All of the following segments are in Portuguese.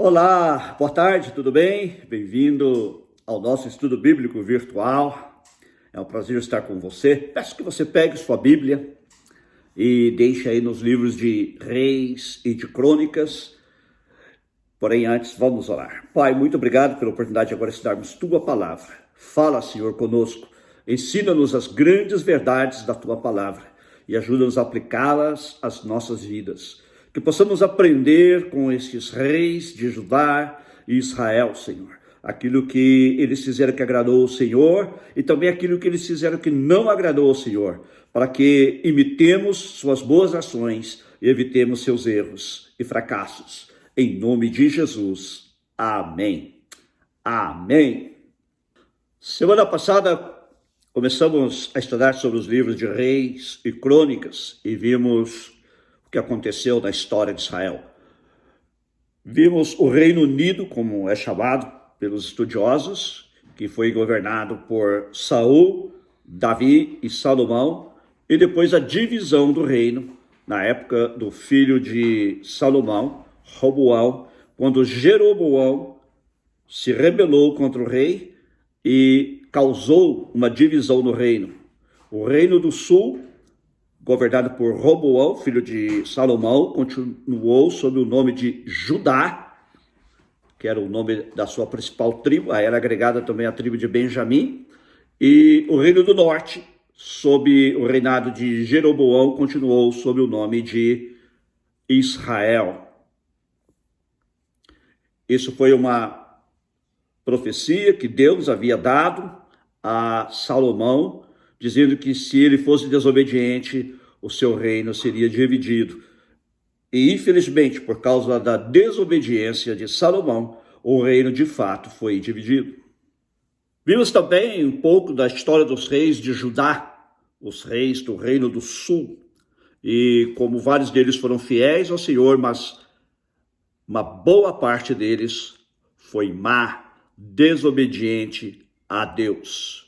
Olá, boa tarde, tudo bem? Bem-vindo ao nosso estudo bíblico virtual. É um prazer estar com você. Peço que você pegue sua Bíblia e deixe aí nos livros de Reis e de Crônicas. Porém, antes, vamos orar. Pai, muito obrigado pela oportunidade de agora estudarmos Tua Palavra. Fala, Senhor, conosco. Ensina-nos as grandes verdades da Tua Palavra e ajuda-nos a aplicá-las às nossas vidas. Que possamos aprender com esses reis de Judá e Israel, Senhor. Aquilo que eles fizeram que agradou ao Senhor e também aquilo que eles fizeram que não agradou ao Senhor, para que imitemos suas boas ações e evitemos seus erros e fracassos. Em nome de Jesus. Amém. Amém. Semana passada começamos a estudar sobre os livros de Reis e Crônicas e vimos o que aconteceu na história de Israel. Vimos o Reino Unido, como é chamado pelos estudiosos, que foi governado por Saul, Davi e Salomão, e depois a divisão do reino, na época do filho de Salomão, Roboão, quando Jeroboão se rebelou contra o rei e causou uma divisão no reino. O reino do sul, governado por Roboão, filho de Salomão, continuou sob o nome de Judá, que era o nome da sua principal tribo, aí era agregada também a tribo de Benjamim, e o reino do norte, sob o reinado de Jeroboão, continuou sob o nome de Israel. Isso foi uma profecia que Deus havia dado a Salomão, dizendo que se ele fosse desobediente, o seu reino seria dividido. E infelizmente, por causa da desobediência de Salomão, o reino de fato foi dividido. Vimos também um pouco da história dos reis de Judá, os reis do reino do sul, e como vários deles foram fiéis ao Senhor, mas uma boa parte deles foi má, desobediente a Deus.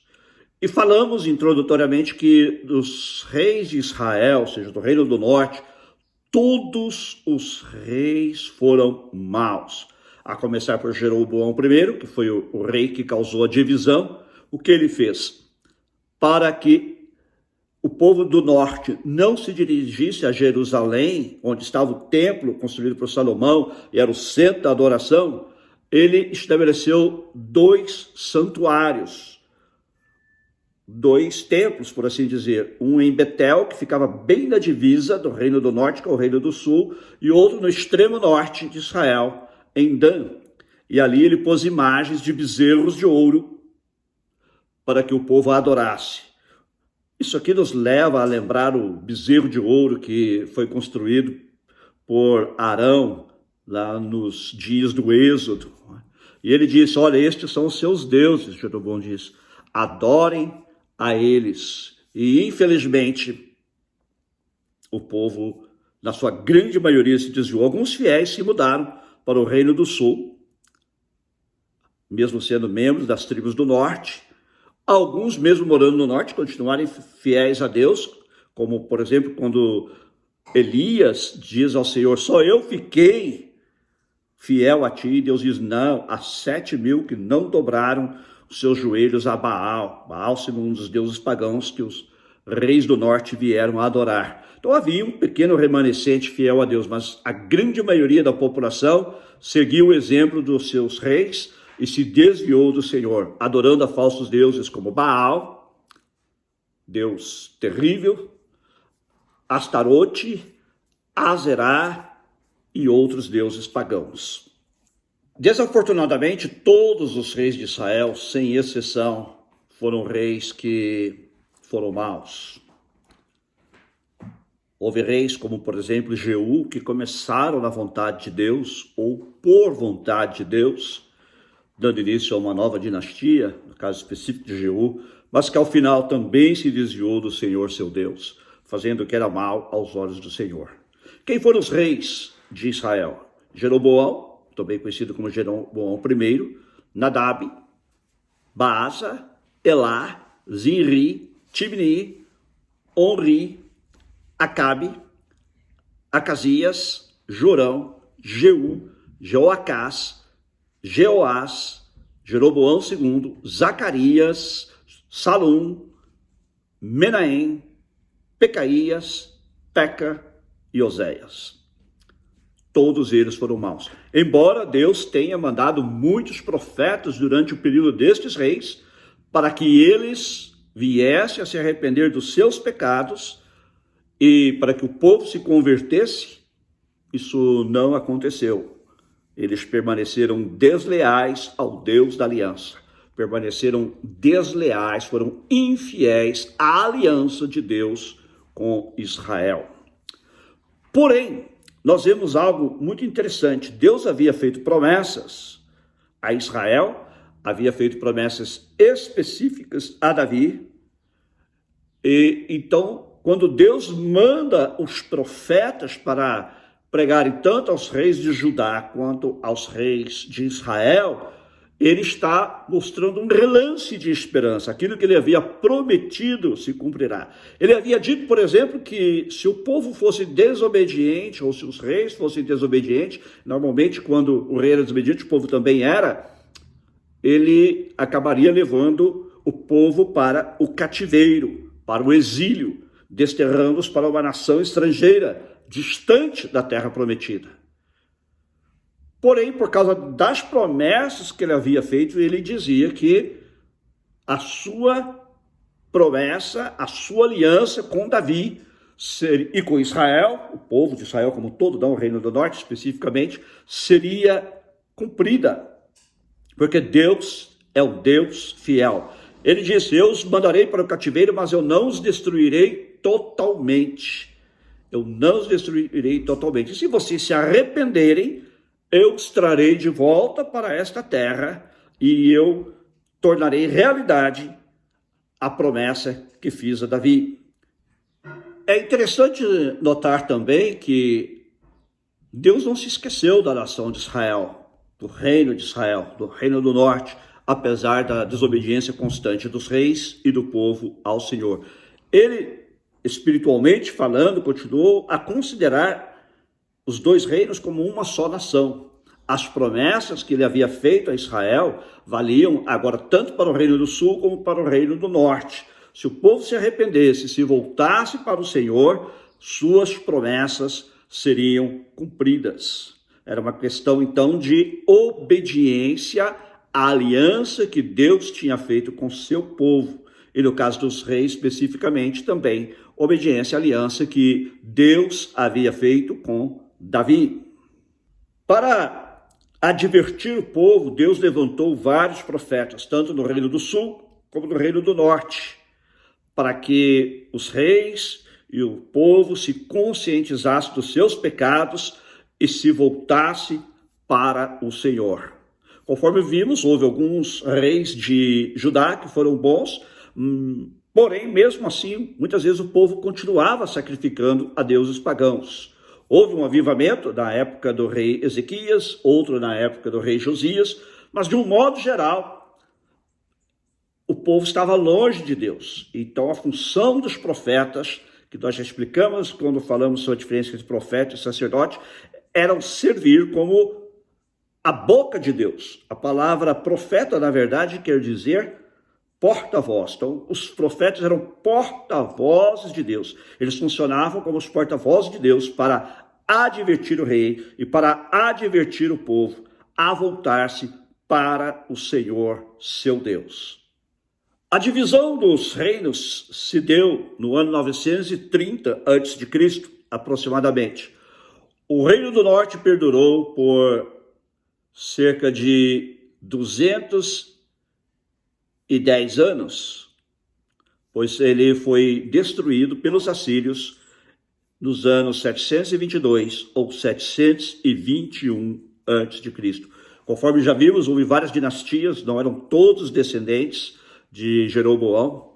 E falamos introdutoriamente que dos reis de Israel, ou seja, do reino do norte, todos os reis foram maus. A começar por Jeroboão I, que foi o rei que causou a divisão. O que ele fez? Para que o povo do norte não se dirigisse a Jerusalém, onde estava o templo construído por Salomão, e era o centro da adoração, ele estabeleceu 2 santuários, 2 templos, por assim dizer. Um em Betel, que ficava bem na divisa do reino do norte com o reino do sul, e outro no extremo norte de Israel, em Dan. E ali ele pôs imagens de bezerros de ouro para que o povo adorasse. Isso aqui nos leva a lembrar o bezerro de ouro que foi construído por Arão lá nos dias do Êxodo. E ele disse: olha, estes são os seus deuses, Jeroboão disse, adorem a eles. E infelizmente o povo, na sua grande maioria, se desviou. Alguns fiéis se mudaram para o reino do sul, mesmo sendo membros das tribos do norte. Alguns, mesmo morando no norte, continuarem fiéis a Deus, como, por exemplo, quando Elias diz ao Senhor: só eu fiquei fiel a ti. E Deus diz: não, há 7.000 que não dobraram os seus joelhos a Baal. Baal sendo um dos deuses pagãos que os reis do norte vieram a adorar. Então havia um pequeno remanescente fiel a Deus, mas a grande maioria da população seguiu o exemplo dos seus reis e se desviou do Senhor, adorando a falsos deuses como Baal, Deus terrível, Astarote, Azerá e outros deuses pagãos. Desafortunadamente, todos os reis de Israel, sem exceção, foram reis que foram maus. Houve reis como, por exemplo, Jeú, que começaram na vontade de Deus ou por vontade de Deus, dando início a uma nova dinastia, no caso específico de Jeú, mas que ao final também se desviou do Senhor seu Deus, fazendo o que era mal aos olhos do Senhor. Quem foram os reis de Israel? Jeroboão, também conhecido como Jeroboão I, Nadab, Baasa, Elá, Zinri, Tibni, Onri, Acabe, Acasias, Jorão, Jeú, Joacás, Jeoás, Jeroboão II, Zacarias, Salum, Menahem, Pecaías, Peca e Oséias. Todos eles foram maus. Embora Deus tenha mandado muitos profetas durante o período destes reis, para que eles viessem a se arrepender dos seus pecados e para que o povo se convertesse, isso não aconteceu. Eles permaneceram desleais ao Deus da aliança. Permaneceram desleais, foram infiéis à aliança de Deus com Israel. Porém, nós vemos algo muito interessante. Deus havia feito promessas a Israel, havia feito promessas específicas a Davi. E então, quando Deus manda os profetas para pregarem tanto aos reis de Judá quanto aos reis de Israel, ele está mostrando um relance de esperança. Aquilo que ele havia prometido se cumprirá. Ele havia dito, por exemplo, que se o povo fosse desobediente, ou se os reis fossem desobedientes, normalmente quando o rei era desobediente, o povo também era, ele acabaria levando o povo para o cativeiro, para o exílio, desterrando-os para uma nação estrangeira, distante da terra prometida. Porém, por causa das promessas que ele havia feito, ele dizia que a sua promessa, a sua aliança com Davi e com Israel, o povo de Israel como todo, não o Reino do Norte especificamente, seria cumprida, porque Deus é o Deus fiel. Ele disse: eu os mandarei para o cativeiro, mas eu não os destruirei totalmente. Eu não os destruirei totalmente. E se vocês se arrependerem, eu os trarei de volta para esta terra e eu tornarei realidade a promessa que fiz a Davi. É interessante notar também que Deus não se esqueceu da nação de Israel, do reino de Israel, do reino do norte, apesar da desobediência constante dos reis e do povo ao Senhor. Ele, espiritualmente falando, continuou a considerar os dois reinos como uma só nação. As promessas que ele havia feito a Israel valiam agora tanto para o reino do sul como para o reino do norte. Se o povo se arrependesse, se voltasse para o Senhor, suas promessas seriam cumpridas. Era uma questão, então, de obediência à aliança que Deus tinha feito com seu povo. E no caso dos reis, especificamente, também obediência à aliança que Deus havia feito com Davi. Para advertir o povo, Deus levantou vários profetas, tanto no reino do sul como no reino do norte, para que os reis e o povo se conscientizassem dos seus pecados e se voltasse para o Senhor. Conforme vimos, houve alguns reis de Judá que foram bons, porém, mesmo assim, muitas vezes o povo continuava sacrificando a deuses pagãos. Houve um avivamento na época do rei Ezequias, outro na época do rei Josias, mas de um modo geral, o povo estava longe de Deus. Então, a função dos profetas, que nós já explicamos quando falamos sobre a diferença entre profeta e sacerdote, era servir como a boca de Deus. A palavra profeta, na verdade, quer dizer porta-voz. Então, os profetas eram porta-vozes de Deus. Eles funcionavam como os porta-vozes de Deus para advertir o rei e para advertir o povo a voltar-se para o Senhor, seu Deus. A divisão dos reinos se deu no ano 930 a.C., aproximadamente. O reino do norte perdurou por cerca de 210 anos, pois ele foi destruído pelos assírios nos anos 722 ou 721 a.C. Conforme já vimos, houve várias dinastias, não eram todos descendentes de Jeroboão.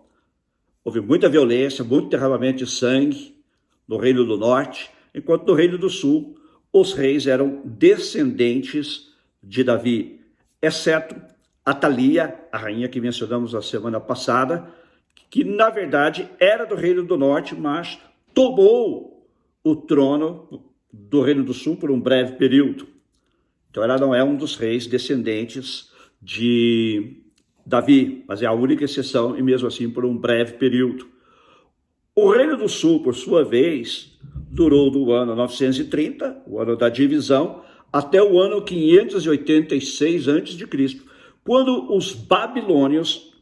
Houve muita violência, muito derramamento de sangue no reino do norte, enquanto no reino do sul os reis eram descendentes de Davi, exceto Atalia, a rainha que mencionamos na semana passada, que na verdade era do reino do norte, mas tomou o trono do reino do sul por um breve período. Então ela não é um dos reis descendentes de Davi, mas é a única exceção, e mesmo assim por um breve período. O Reino do Sul, por sua vez, durou do ano 930, o ano da divisão, até o ano 586 a.C., quando os babilônios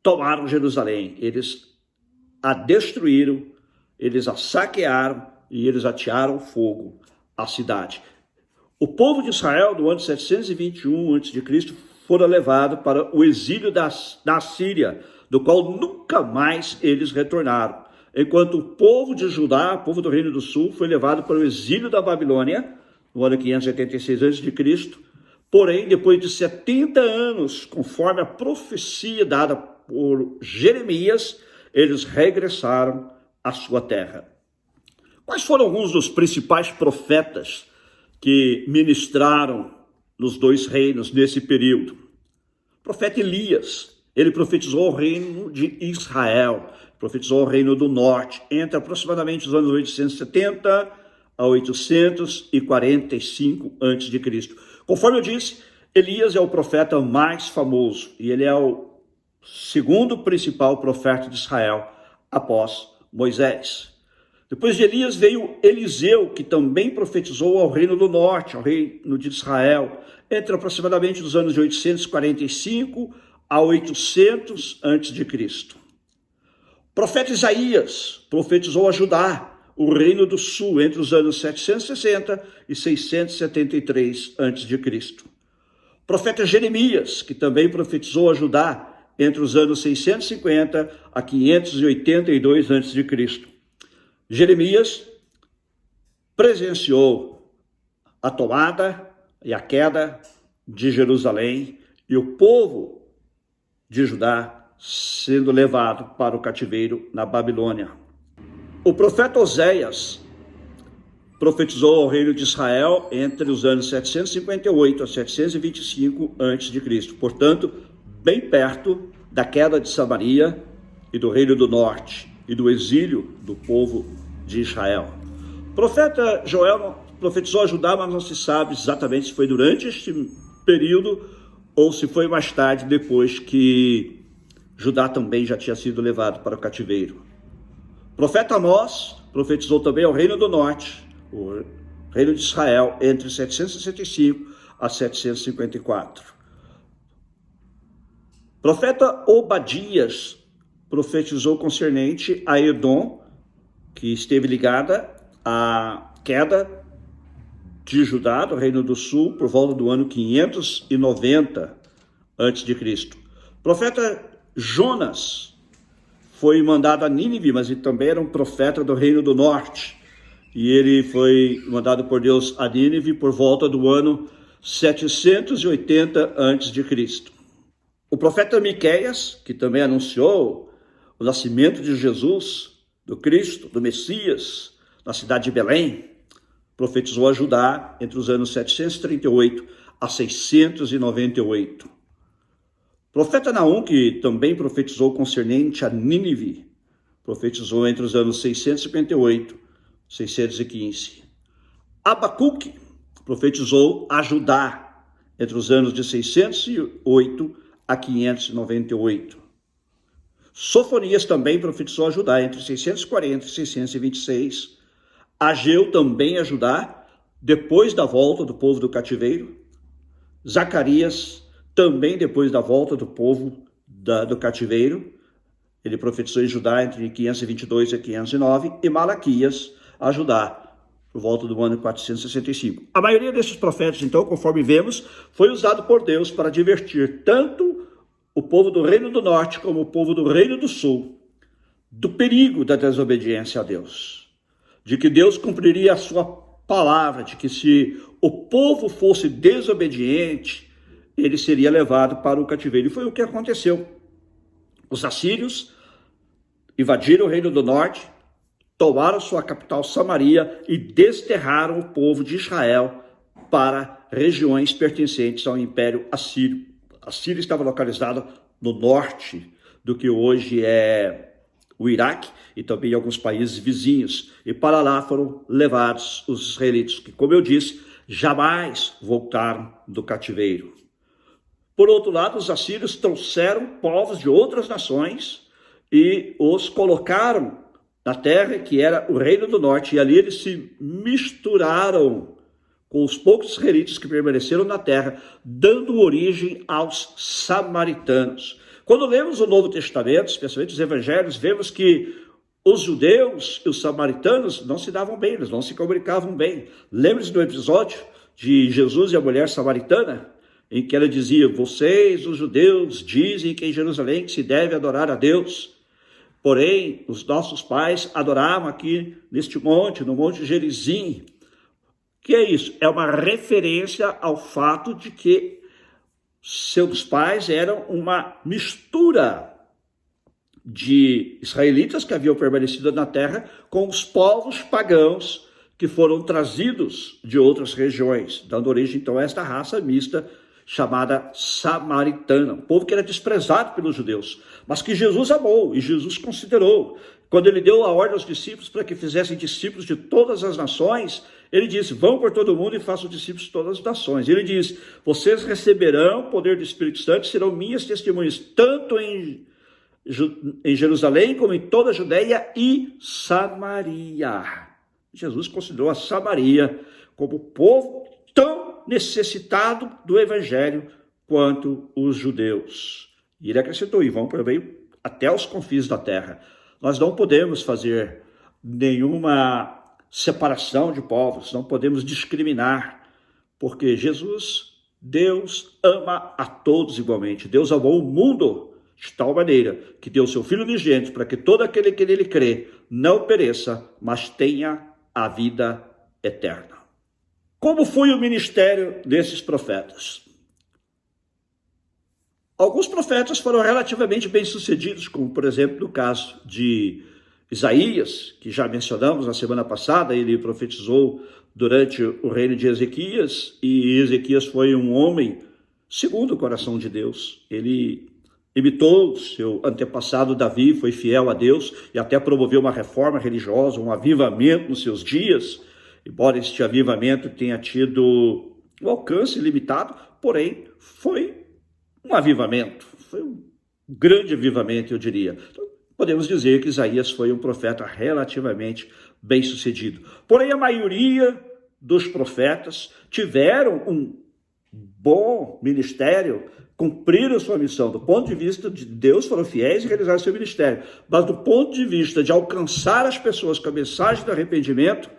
tomaram Jerusalém. Eles a destruíram, eles a saquearam e eles atearam fogo à cidade. O povo de Israel, no ano 721 a.C., fora levado para o exílio da Síria, do qual nunca mais eles retornaram. Enquanto o povo de Judá, o povo do Reino do Sul, foi levado para o exílio da Babilônia, no ano 586 a.C., porém, depois de 70 anos, conforme a profecia dada por Jeremias, eles regressaram à sua terra. Quais foram alguns dos principais profetas que ministraram nos dois reinos nesse período? O profeta Elias, ele profetizou o reino de Israel, profetizou o reino do norte, entre aproximadamente os anos 870 a 845 a.C. Conforme eu disse, Elias é o profeta mais famoso e ele é o segundo principal profeta de Israel após Moisés. Depois de Elias veio Eliseu, que também profetizou ao reino do norte, ao reino de Israel, entre aproximadamente os anos de 845 a 800 a.C. O profeta Isaías profetizou a Judá, o reino do sul, entre os anos 760 e 673 a.C. O profeta Jeremias, que também profetizou a Judá, entre os anos 650 a 582 a.C. Jeremias presenciou a tomada e a queda de Jerusalém e o povo de Judá sendo levado para o cativeiro na Babilônia. O profeta Oséias profetizou ao reino de Israel entre os anos 758 a 725 a.C., portanto, bem perto da queda de Samaria e do reino do norte e do exílio do povo de Israel. O profeta Joel profetizou a Judá, mas não se sabe exatamente se foi durante este período ou se foi mais tarde, depois que Judá também já tinha sido levado para o cativeiro. O profeta Amós profetizou também ao reino do norte, o reino de Israel, entre 765 a 754. O profeta Obadias profetizou concernente a Edom, que esteve ligada à queda de Judá, do Reino do Sul, por volta do ano 590 a.C. O profeta Jonas foi mandado a Nínive, mas ele também era um profeta do Reino do Norte. E ele foi mandado por Deus a Nínive por volta do ano 780 a.C. O profeta Miqueias, que também anunciou o nascimento de Jesus, do Cristo, do Messias, na cidade de Belém, profetizou a Judá entre os anos 738 a 698. O profeta Naum, que também profetizou concernente a Nínive, profetizou entre os anos 658 e 615. Abacuque profetizou a Judá entre os anos de 608 a 598. Sofonias também profetizou a Judá entre 640 e 626. Ageu também a Judá depois da volta do povo do cativeiro. Zacarias também depois da volta do povo do cativeiro. Ele profetizou em Judá entre 522 e 509. E Malaquias a Judá por volta do ano 465. A maioria desses profetas, então, conforme vemos, foi usado por Deus para advertir tanto o povo do Reino do Norte como o povo do Reino do Sul do perigo da desobediência a Deus, de que Deus cumpriria a sua palavra, de que se o povo fosse desobediente, ele seria levado para o cativeiro. E foi o que aconteceu. Os assírios invadiram o Reino do Norte, tomaram sua capital Samaria e desterraram o povo de Israel para regiões pertencentes ao Império Assírio. A Síria estava localizada no norte do que hoje é o Iraque e também alguns países vizinhos. E para lá foram levados os israelitas, que, como eu disse, jamais voltaram do cativeiro. Por outro lado, os assírios trouxeram povos de outras nações e os colocaram na terra que era o Reino do Norte, e ali eles se misturaram com os poucos israelitas que permaneceram na terra, dando origem aos samaritanos. Quando lemos o Novo Testamento, especialmente os evangelhos, vemos que os judeus e os samaritanos não se davam bem, eles não se comunicavam bem. Lembre-se do episódio de Jesus e a mulher samaritana, em que ela dizia: vocês, os judeus, dizem que em Jerusalém se deve adorar a Deus. Porém, os nossos pais adoravam aqui neste monte, no Monte Gerizim. Que é isso? É uma referência ao fato de que seus pais eram uma mistura de israelitas que haviam permanecido na terra com os povos pagãos que foram trazidos de outras regiões, dando origem então a esta raça mista chamada samaritana, um povo que era desprezado pelos judeus, mas que Jesus amou e Jesus considerou. Quando ele deu a ordem aos discípulos para que fizessem discípulos de todas as nações, ele disse: vão por todo mundo e façam discípulos de todas as nações. Ele diz: vocês receberão o poder do Espírito Santo e serão minhas testemunhas, tanto em Jerusalém como em toda a Judeia e Samaria. Jesus considerou a Samaria como povo tão necessitado do evangelho quanto os judeus. E ele acrescentou: e vão também até os confins da terra. Nós não podemos fazer nenhuma separação de povos, não podemos discriminar, porque Jesus, Deus, ama a todos igualmente. Deus amou o mundo de tal maneira que deu seu Filho unigênito para que todo aquele que nele crê não pereça, mas tenha a vida eterna. Como foi o ministério desses profetas? Alguns profetas foram relativamente bem-sucedidos, como, por exemplo, no caso de Isaías, que já mencionamos na semana passada. Ele profetizou durante o reino de Ezequias, e Ezequias foi um homem segundo o coração de Deus. Ele imitou seu antepassado Davi, foi fiel a Deus e até promoveu uma reforma religiosa, um avivamento nos seus dias, embora este avivamento tenha tido um alcance limitado, porém foi um avivamento, foi um grande avivamento, eu diria. Então, podemos dizer que Isaías foi um profeta relativamente bem-sucedido. Porém, a maioria dos profetas tiveram um bom ministério, cumpriram sua missão. Do ponto de vista de Deus, foram fiéis e realizaram seu ministério. Mas do ponto de vista de alcançar as pessoas com a mensagem do arrependimento,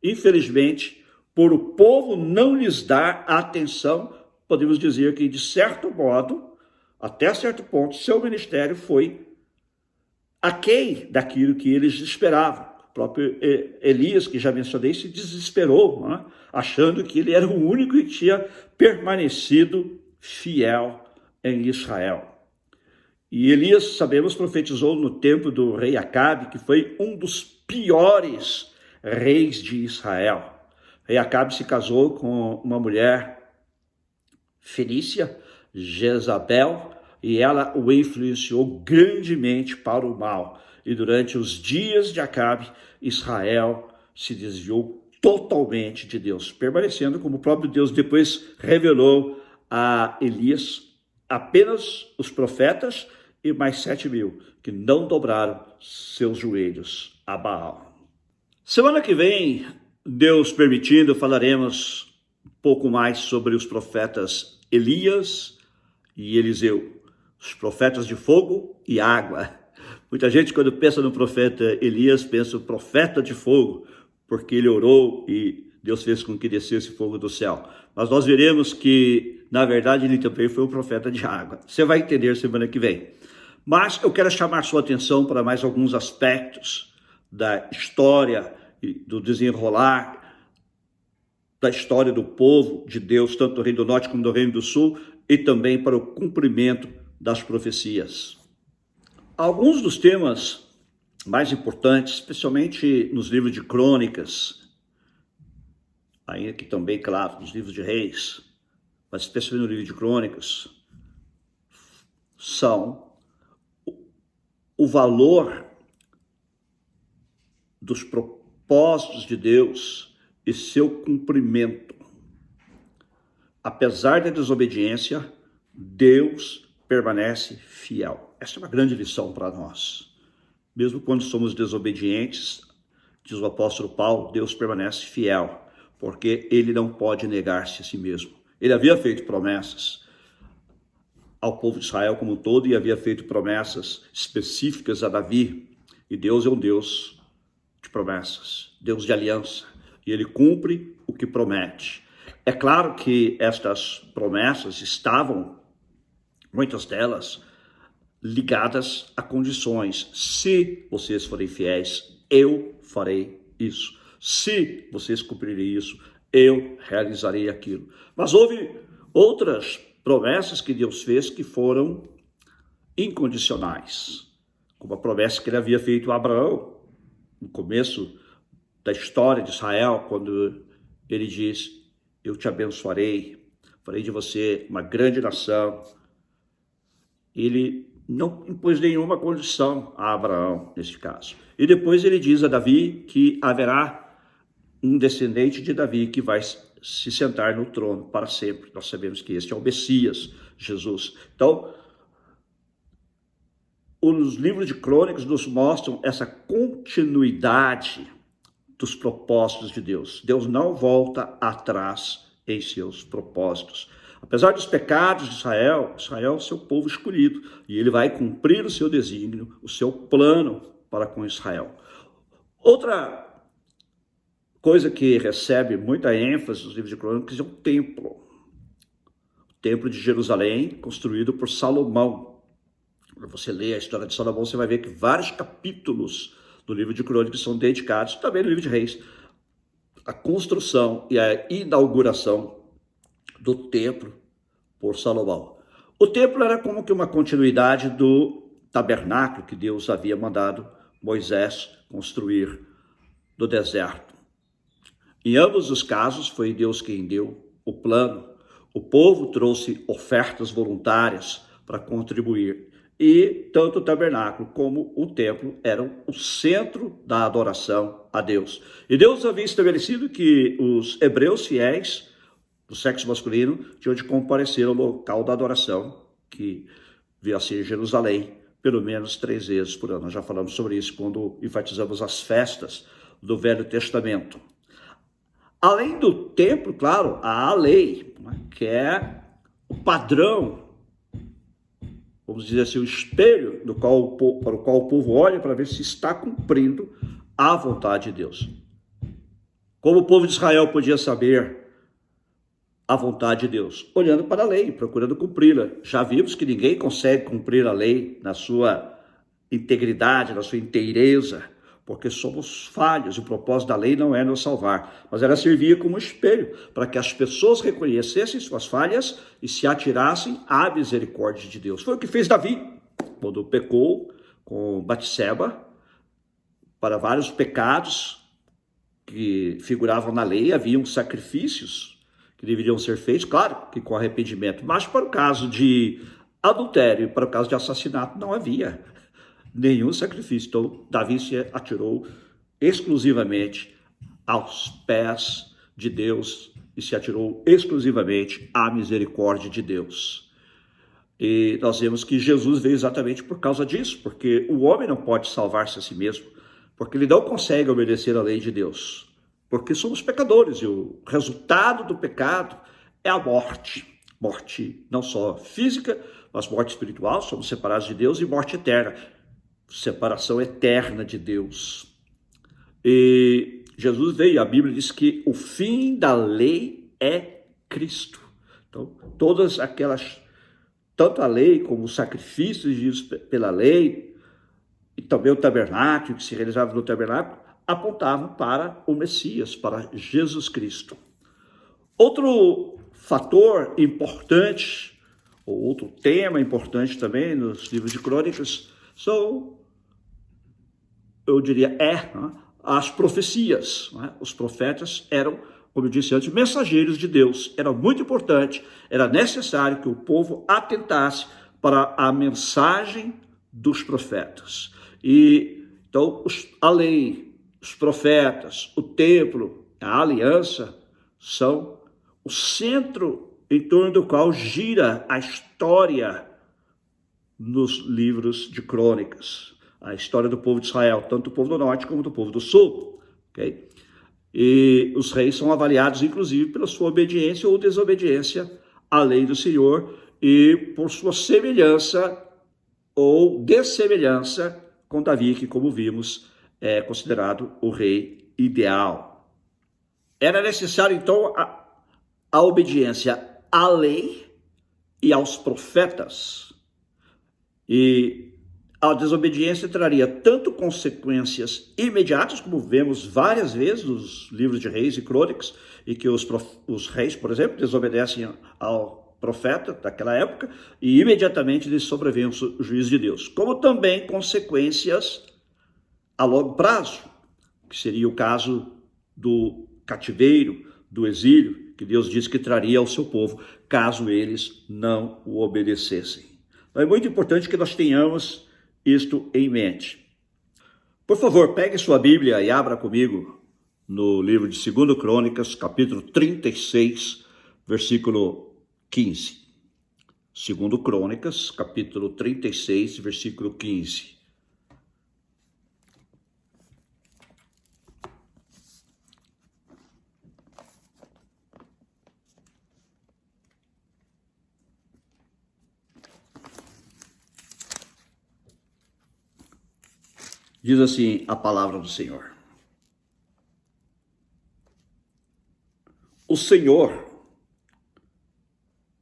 infelizmente, por o povo não lhes dar atenção, podemos dizer que, de certo modo, até certo ponto, seu ministério foi aquém daquilo que eles esperavam. O próprio Elias, que já mencionei, se desesperou, né? Achando que ele era o único que tinha permanecido fiel em Israel. E Elias, sabemos, profetizou no tempo do rei Acabe, que foi um dos piores reis de Israel. O rei Acabe se casou com uma mulher fenícia, Jezabel, e ela o influenciou grandemente para o mal. E durante os dias de Acabe, Israel se desviou totalmente de Deus, permanecendo como o próprio Deus depois revelou a Elias apenas os profetas e mais 7.000 que não dobraram seus joelhos a Baal. Semana que vem, Deus permitindo, falaremos um pouco mais sobre os profetas Elias e Eliseu, os profetas de fogo e água. Muita gente, quando pensa no profeta Elias, pensa no profeta de fogo, porque ele orou e Deus fez com que descesse fogo do céu. Mas nós veremos que, na verdade, ele também foi um profeta de água. Você vai entender semana que vem. Mas eu quero chamar sua atenção para mais alguns aspectos da história e do desenrolar da história do povo de Deus, tanto do Reino do Norte como do Reino do Sul, e também para o cumprimento das profecias. Alguns dos temas mais importantes, especialmente nos livros de crônicas, ainda que também, claro, nos livros de reis, mas especialmente no livro de crônicas, são o valor dos propósitos de Deus e seu cumprimento. apesar da desobediência, Deus permanece fiel. Essa é uma grande lição para nós. Mesmo quando somos desobedientes, diz o apóstolo Paulo, Deus permanece fiel, porque ele não pode negar-se a si mesmo. Ele havia feito promessas ao povo de Israel como um todo e havia feito promessas específicas a Davi. E Deus é um Deus de promessas, Deus de aliança, e ele cumpre o que promete. É claro que estas promessas estavam, muitas delas, ligadas a condições. Se vocês forem fiéis, eu farei isso. Se vocês cumprirem isso, eu realizarei aquilo. Mas houve outras promessas que Deus fez que foram incondicionais, como a promessa que ele havia feito a Abraão, no começo da história de Israel, quando ele diz, eu te abençoarei, farei de você uma grande nação. Ele não impôs nenhuma condição a Abraão, nesse caso. E depois ele diz a Davi que haverá um descendente de Davi que vai se sentar no trono para sempre. Nós sabemos que este é o Messias, Jesus. Então, os livros de Crônicas nos mostram essa continuidade dos propósitos de Deus. Deus não volta atrás em seus propósitos. Apesar dos pecados de Israel, Israel é o seu povo escolhido, e ele vai cumprir o seu desígnio, o seu plano para com Israel. Outra coisa que recebe muita ênfase nos livros de Crônicas é o templo. O templo de Jerusalém, construído por Salomão. Quando você lê a história de Salomão, você vai ver que vários capítulos do livro de Crônicas são dedicados, também no livro de Reis, à construção e à inauguração do templo por Salomão. O templo era como que uma continuidade do tabernáculo que Deus havia mandado Moisés construir no deserto. Em ambos os casos, foi Deus quem deu o plano. O povo trouxe ofertas voluntárias para contribuir. E tanto o tabernáculo como o templo eram o centro da adoração a Deus. E Deus havia estabelecido que os hebreus fiéis do sexo masculino tinham de comparecer ao local da adoração, que veio a ser Jerusalém, pelo menos 3 vezes por ano. Nós já falamos sobre isso quando enfatizamos as festas do Velho Testamento. Além do templo, claro, há a lei, que é o padrão, vamos dizer assim, o espelho para o qual o povo olha para ver se está cumprindo a vontade de Deus. Como o povo de Israel podia saber a vontade de Deus? Olhando para a lei, procurando cumpri-la. Já vimos que ninguém consegue cumprir a lei na sua integridade, na sua inteireza, porque somos falhos. O propósito da lei não é nos salvar, mas ela servia como espelho para que as pessoas reconhecessem suas falhas e se atirassem à misericórdia de Deus. Foi o que fez Davi, quando pecou com Batseba. Para vários pecados que figuravam na lei, haviam sacrifícios que deveriam ser feitos, claro que com arrependimento, mas para o caso de adultério e para o caso de assassinato não havia nenhum sacrifício. Então Davi se atirou exclusivamente aos pés de Deus e se atirou exclusivamente à misericórdia de Deus. E nós vemos que Jesus veio exatamente por causa disso, porque o homem não pode salvar-se a si mesmo, porque ele não consegue obedecer à lei de Deus. Porque somos pecadores e o resultado do pecado é a morte. Morte não só física, mas morte espiritual, somos separados de Deus, e morte eterna, separação eterna de Deus. E Jesus veio, a Bíblia diz que o fim da lei é Cristo. Então, todas aquelas, tanto a lei como os sacrifícios pela lei, e também o tabernáculo, que se realizava no tabernáculo, apontavam para o Messias, para Jesus Cristo. Outro fator importante, ou outro tema importante também nos livros de Crônicas, são, eu diria, as profecias. Os profetas eram, como eu disse antes, mensageiros de Deus. Era muito importante, era necessário que o povo atentasse para a mensagem dos profetas. E então a lei, os profetas, o templo, a aliança são o centro em torno do qual gira a história nos livros de crônicas, a história do povo de Israel, tanto do povo do norte como do povo do sul, ok? E os reis são avaliados, inclusive, pela sua obediência ou desobediência à lei do Senhor e por sua semelhança ou dessemelhança com Davi, que, como vimos, é considerado o rei ideal. Era necessário, então, a obediência à lei e aos profetas. E a desobediência traria tanto consequências imediatas, como vemos várias vezes nos livros de Reis e Crônicas, e que os reis, por exemplo, desobedecem ao profeta daquela época, e imediatamente lhes sobrevém o juízo de Deus, como também consequências a longo prazo, que seria o caso do cativeiro, do exílio, que Deus disse que traria ao seu povo, caso eles não o obedecessem. Então é muito importante que nós tenhamos isto em mente. Por favor, pegue sua Bíblia e abra comigo no livro de 2 Crônicas, capítulo 36, versículo 15. 2 Crônicas, capítulo 36, versículo 15. Diz assim a palavra do Senhor. O Senhor,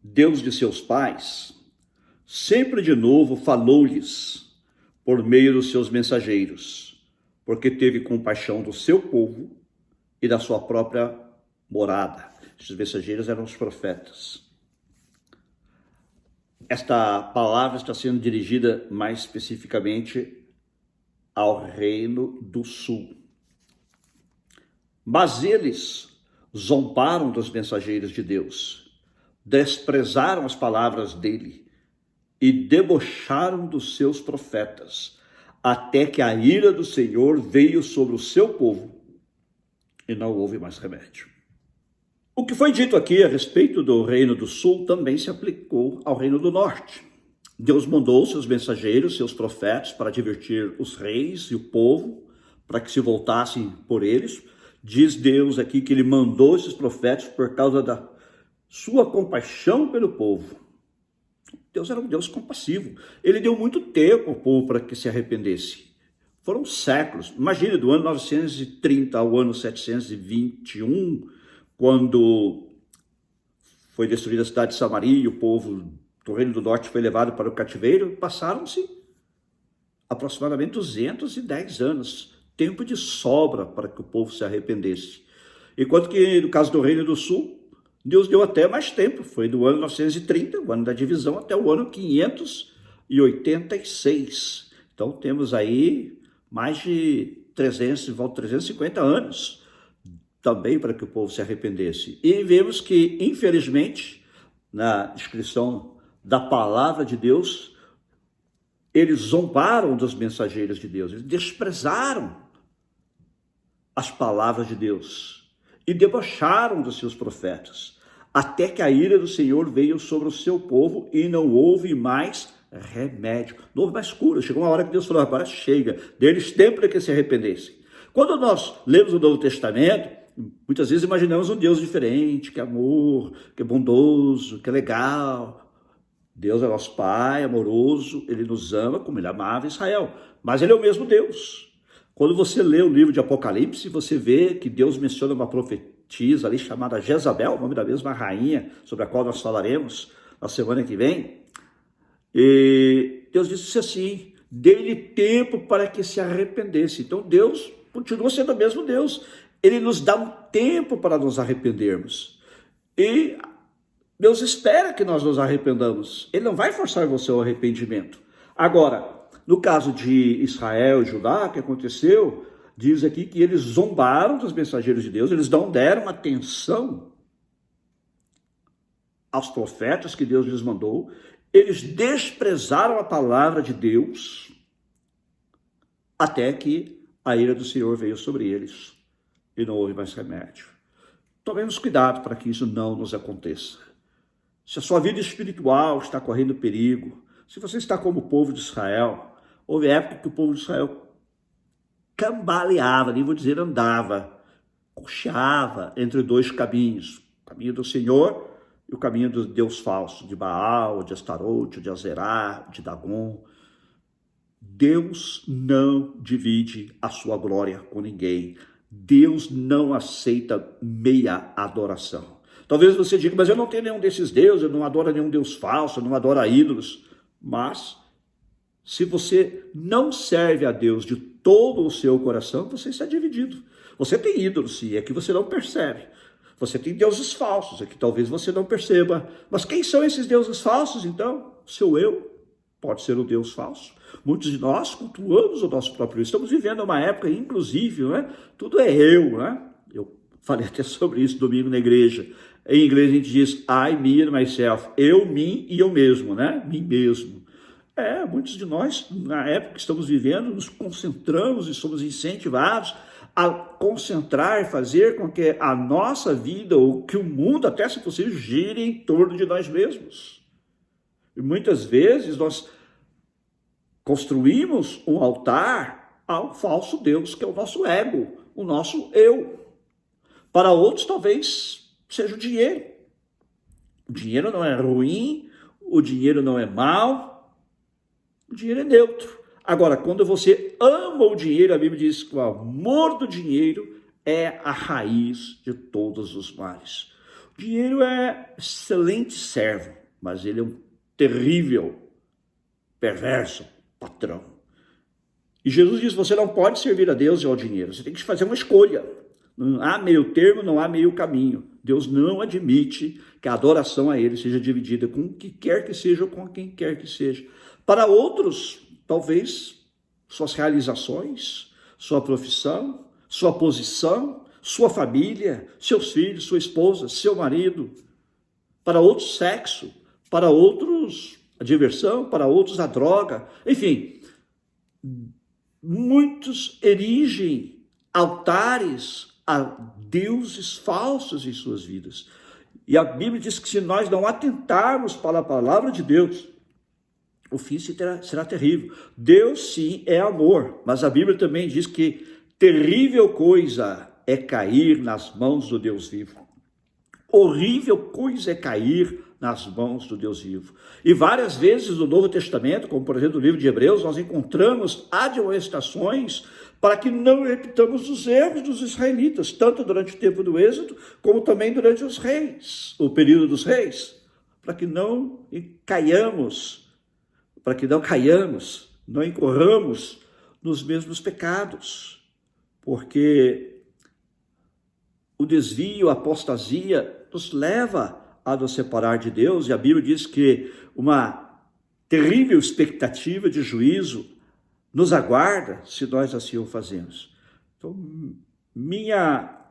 Deus de seus pais, sempre de novo falou-lhes por meio dos seus mensageiros, porque teve compaixão do seu povo e da sua própria morada. Esses mensageiros eram os profetas. Esta palavra está sendo dirigida mais especificamente ao reino do sul. Mas eles zombaram dos mensageiros de Deus, desprezaram as palavras dele e debocharam dos seus profetas, até que a ira do Senhor veio sobre o seu povo e não houve mais remédio. O que foi dito aqui a respeito do reino do sul também se aplicou ao reino do norte. Deus mandou seus mensageiros, seus profetas, para advertir os reis e o povo, para que se voltassem por eles. Diz Deus aqui que ele mandou esses profetas por causa da sua compaixão pelo povo. Deus era um Deus compassivo. Ele deu muito tempo ao povo para que se arrependesse. Foram séculos. Imagine, do ano 930 ao ano 721, quando foi destruída a cidade de Samaria e o povo do Reino do Norte foi levado para o cativeiro, passaram-se aproximadamente 210 anos, tempo de sobra para que o povo se arrependesse. Enquanto que no caso do Reino do Sul, Deus deu até mais tempo, foi do ano 930, o ano da divisão, até o ano 586. Então temos aí mais de 350 anos também para que o povo se arrependesse. E vemos que, infelizmente, na descrição da palavra de Deus, eles zombaram dos mensageiros de Deus, eles desprezaram as palavras de Deus e debocharam dos seus profetas, até que a ira do Senhor veio sobre o seu povo e não houve mais remédio, não houve mais cura. Chegou uma hora que Deus falou, agora chega, deles tempo para que se arrependessem. Quando nós lemos o Novo Testamento, muitas vezes imaginamos um Deus diferente, que é amor, que é bondoso, que é legal. Deus é nosso Pai, amoroso, Ele nos ama como Ele amava Israel, mas Ele é o mesmo Deus. Quando você lê o livro de Apocalipse, você vê que Deus menciona uma profetisa ali chamada Jezabel, o nome da mesma rainha, sobre a qual nós falaremos na semana que vem. E Deus disse assim, dê-lhe tempo para que se arrependesse. Então Deus continua sendo o mesmo Deus. Ele nos dá um tempo para nos arrependermos. E Deus espera que nós nos arrependamos. Ele não vai forçar você ao arrependimento. Agora, no caso de Israel e Judá, o que aconteceu, diz aqui que eles zombaram dos mensageiros de Deus, eles não deram atenção aos profetas que Deus lhes mandou, eles desprezaram a palavra de Deus, até que a ira do Senhor veio sobre eles e não houve mais remédio. Tomemos cuidado para que isso não nos aconteça. se a sua vida espiritual está correndo perigo, se você está como o povo de Israel, houve época que o povo de Israel cambaleava, nem vou dizer andava, cocheava entre dois caminhos, o caminho do Senhor e o caminho do Deus falso, de Baal, de Astarote, de Azerá, de Dagon. Deus não divide a sua glória com ninguém. Deus não aceita meia adoração. Talvez você diga, mas eu não tenho nenhum desses deuses, eu não adoro nenhum Deus falso, eu não adoro ídolos. Mas, se você não serve a Deus de todo o seu coração, você está dividido. Você tem ídolos, sim, é que você não percebe. Você tem deuses falsos, é que talvez você não perceba. Mas quem são esses deuses falsos, então? Seu eu pode ser o Deus falso. Muitos de nós cultuamos o nosso próprio eu. Estamos vivendo uma época, inclusive, né? Tudo é eu, né? Eu falei até sobre isso domingo na igreja. Em inglês a gente diz I, me and myself. Eu, mim e eu mesmo, né? Mim mesmo. Muitos de nós, na época que estamos vivendo, nos concentramos e somos incentivados a concentrar e fazer com que a nossa vida, ou que o mundo, até se possível, gire em torno de nós mesmos. E muitas vezes nós construímos um altar ao falso Deus, que é o nosso ego, o nosso eu. Para outros, talvez, seja o dinheiro. O dinheiro não é ruim, o dinheiro não é mau, o dinheiro é neutro. Agora, quando você ama o dinheiro, a Bíblia diz que o amor do dinheiro é a raiz de todos os males. O dinheiro é excelente servo, mas ele é um terrível, perverso patrão. E Jesus diz, você não pode servir a Deus e ao dinheiro, você tem que fazer uma escolha. Não há meio termo, não há meio caminho. Deus não admite que a adoração a Ele seja dividida com o que quer que seja ou com quem quer que seja. Para outros, talvez, suas realizações, sua profissão, sua posição, sua família, seus filhos, sua esposa, seu marido. Para outros, sexo. Para outros, a diversão. Para outros, a droga. Enfim, muitos erigem altares a deuses falsos em suas vidas. E a Bíblia diz que se nós não atentarmos para a palavra de Deus, o fim será terrível. Deus sim é amor, mas a Bíblia também diz que terrível coisa é cair nas mãos do Deus vivo. Horrível coisa é cair nas mãos do Deus vivo. E várias vezes no Novo Testamento, como por exemplo no livro de Hebreus, nós encontramos admoestações para que não repitamos os erros dos israelitas, tanto durante o tempo do Êxodo, como também durante os reis, o período dos reis, para que não caiamos, não incorramos nos mesmos pecados, porque o desvio, a apostasia nos leva a nos separar de Deus, e a Bíblia diz que uma terrível expectativa de juízo nos aguarda se nós assim o fazemos. Então, minha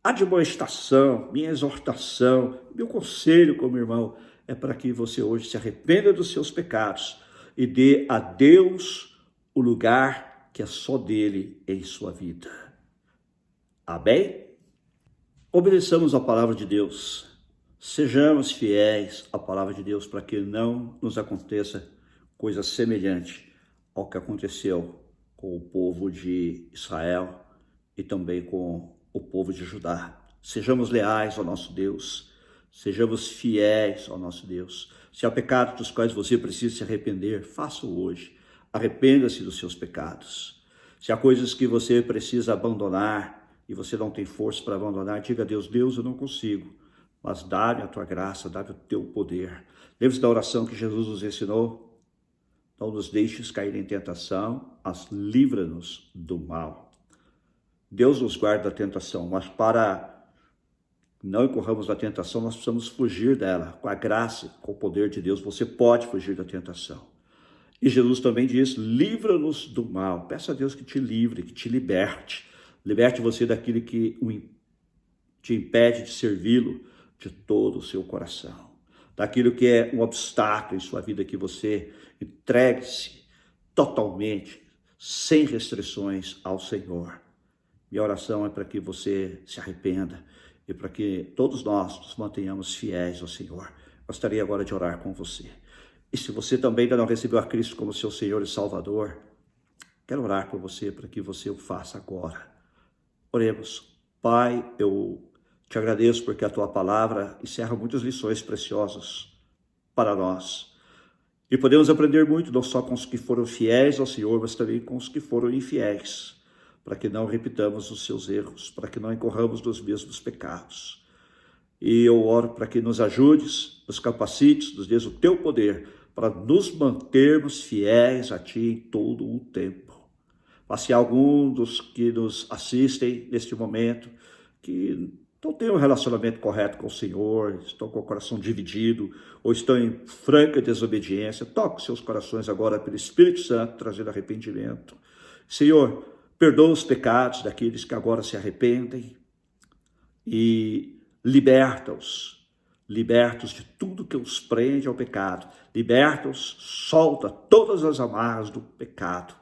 admoestação, minha exortação, meu conselho como irmão é para que você hoje se arrependa dos seus pecados e dê a Deus o lugar que é só dele em sua vida. Amém? Obedeçamos a palavra de Deus. Sejamos fiéis à palavra de Deus para que não nos aconteça coisa semelhante ao que aconteceu com o povo de Israel e também com o povo de Judá. Sejamos leais ao nosso Deus, sejamos fiéis ao nosso Deus. Se há pecados dos quais você precisa se arrepender, faça-o hoje. Arrependa-se dos seus pecados. Se há coisas que você precisa abandonar e você não tem força para abandonar, diga a Deus, Deus, eu não consigo, mas dá-me a tua graça, dá-me o teu poder. Lembre-se da oração que Jesus nos ensinou. Não nos deixes cair em tentação, mas livra-nos do mal. Deus nos guarda da tentação, mas para não incorramos na tentação, nós precisamos fugir dela. Com a graça, com o poder de Deus, você pode fugir da tentação. E Jesus também diz, livra-nos do mal. Peça a Deus que te livre, que te liberte. Liberte você daquilo que te impede de servi-lo de todo o seu coração. Daquilo que é um obstáculo em sua vida, que você entregue-se totalmente, sem restrições ao Senhor. Minha oração é para que você se arrependa e para que todos nós nos mantenhamos fiéis ao Senhor. Gostaria agora de orar com você. E se você também ainda não recebeu a Cristo como seu Senhor e Salvador, quero orar por você para que você o faça agora. Oremos. Pai, eu te agradeço porque a tua palavra encerra muitas lições preciosas para nós. E podemos aprender muito, não só com os que foram fiéis ao Senhor, mas também com os que foram infiéis, para que não repitamos os seus erros, para que não incorramos nos mesmos pecados. E eu oro para que nos ajudes, nos capacites, nos dês o teu poder, para nos mantermos fiéis a ti em todo o tempo. Mas se algum dos que nos assistem neste momento, que não tem um relacionamento correto com o Senhor, estão com o coração dividido, ou estão em franca desobediência, toque seus corações agora pelo Espírito Santo, trazendo arrependimento. Senhor, perdoa os pecados daqueles que agora se arrependem e liberta-os de tudo que os prende ao pecado, liberta-os, solta todas as amarras do pecado,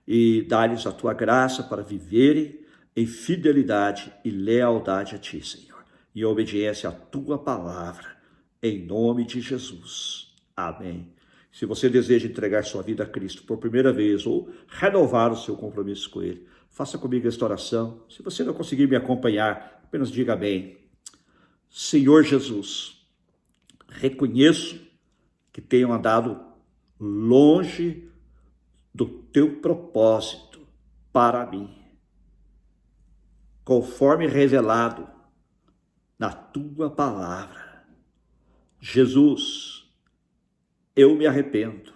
e dá-lhes a tua graça para viverem em fidelidade e lealdade a ti, Senhor, e obediência à tua palavra, em nome de Jesus. Amém. Se você deseja entregar sua vida a Cristo por primeira vez ou renovar o seu compromisso com Ele, faça comigo esta oração. Se você não conseguir me acompanhar, apenas diga amém. Senhor Jesus, reconheço que tenho andado longe do teu propósito para mim, conforme revelado na tua palavra. Jesus, eu me arrependo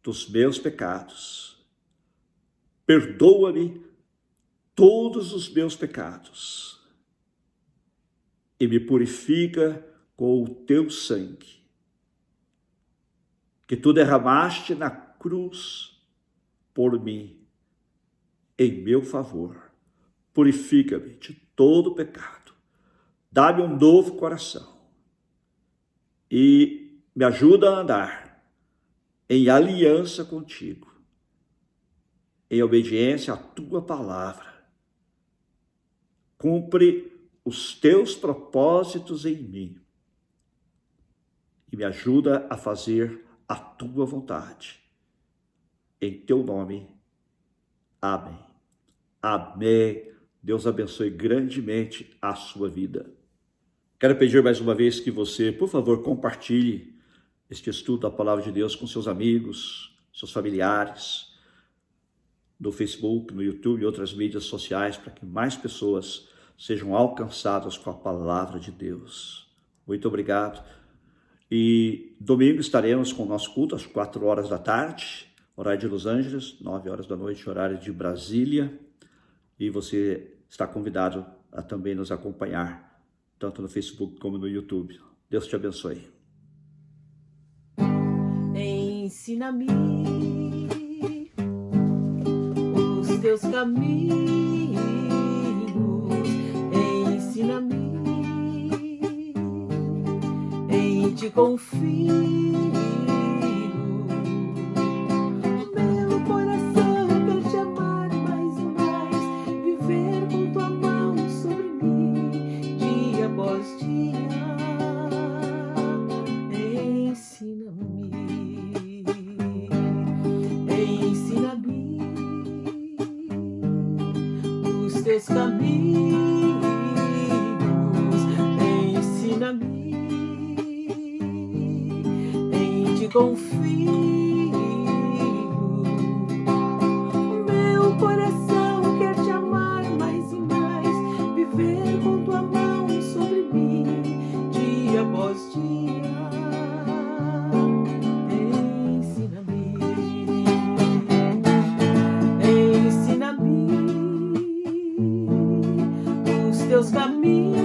dos meus pecados. Perdoa-me todos os meus pecados e me purifica com o teu sangue, que tu derramaste na cruz por mim, em meu favor. Purifica-me de todo pecado, dá-me um novo coração e me ajuda a andar em aliança contigo, em obediência à tua palavra. Cumpre os teus propósitos em mim e me ajuda a fazer a tua vontade. Em teu nome, amém. Amém. Deus abençoe grandemente a sua vida. Quero pedir mais uma vez que você, por favor, compartilhe este estudo da Palavra de Deus com seus amigos, seus familiares, no Facebook, no YouTube e outras mídias sociais, para que mais pessoas sejam alcançadas com a Palavra de Deus. Muito obrigado. E domingo estaremos com o nosso culto às 4 horas da tarde, horário de Los Angeles, 9 horas da noite, horário de Brasília. E você está convidado a também nos acompanhar, tanto no Facebook como no YouTube. Deus te abençoe. Ensina-me os teus caminhos, ensina-me, em ti confio. Meu coração quer te amar mais e mais, viver com tua mão sobre mim, dia após dia. Ensina-me, ensina-me os teus caminhos, ensina-me, em ti confio. Meu coração quer te amar mais e mais, viver com tua mão sobre mim, dia após dia. Ensina-me, ensina-me os teus caminhos,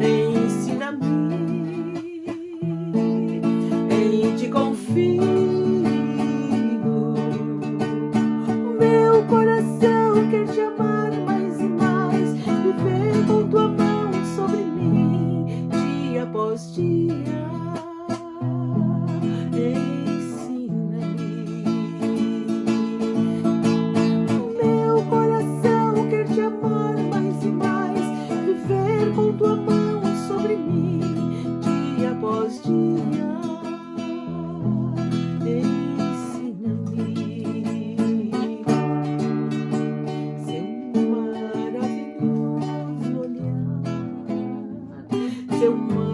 ensina-me, em ti confio. Meu coração quer te amar mais e mais, viver com tua mão sobre mim, dia após dia. Ensina-me. Meu coração quer te amar mais e mais, viver com tua mão sobre seu manto